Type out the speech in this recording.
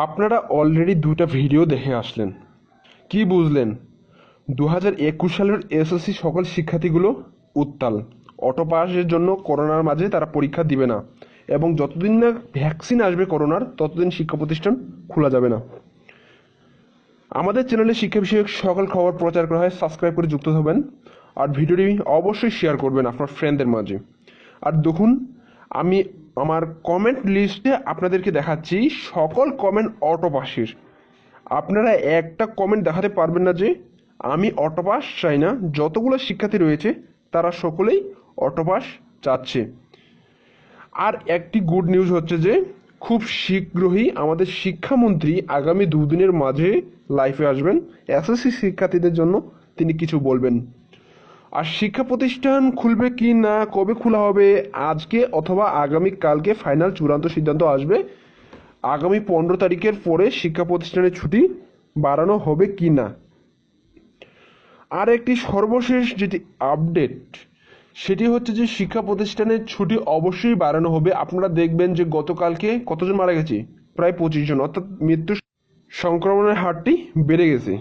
আপনারা অলরেডি দুটা ভিডিও দেখে আসলেন। কি বুঝলেন? 2021 সালের এসএসসি সকল শিক্ষার্থীগুলো উত্তাল। অটো পাসের জন্য করোনার মাঝে তারা পরীক্ষা দিবে না, এবং যতদিন না ভ্যাকসিন আসবে করোনার, ততদিন শিক্ষা প্রতিষ্ঠান খোলা যাবে না। আমাদের চ্যানেলে শিক্ষা বিষয়ক সকল খবর প্রচার করা হয়, সাবস্ক্রাইব করে যুক্ত হবেন। আর ভিডিওটি অবশ্যই শেয়ার করবেন আপনার ফ্রেন্ডদের মাঝে। আর দেখুন, আমি আমার কমেন্ট লিস্টে আপনাদেরকে দেখাচ্ছি সকল কমেন্ট অটো পাসের। আপনারা একটা কমেন্ট দেখাতে পারবেন না যে আমি অটো পাস চাই না। যতগুলো শিক্ষার্থী রয়েছে তারা সকলেই অটো পাস চাচ্ছে। আর একটি গুড নিউজ হচ্ছে যে খুব শীঘ্রই আমাদের শিক্ষামন্ত্রী আগামী দুদিনের মাঝে লাইভে আসবেন। এসএসসি শিক্ষার্থীদের জন্য তিনি কিছু বলবেন। আর শিক্ষা প্রতিষ্ঠান খুলবে কি না, কবে খোলা হবে, আজকে অথবা আগামী কালকে ফাইনাল চূড়ান্ত সিদ্ধান্ত আসবে। আগামী 15 তারিখের পরে শিক্ষা প্রতিষ্ঠানের ছুটি বাড়ানো হবে কি না। আর একটি সর্বশেষ যেটি আপডেট, সেটি হচ্ছে যে শিক্ষা প্রতিষ্ঠানের ছুটি অবশ্যই বাড়ানো হবে। আপনারা দেখবেন যে গতকালকে কতজন মারা গেছে, প্রায় 25 জন, অর্থাৎ মৃত্যু সংক্রমণের হারটি বেড়ে গেছে।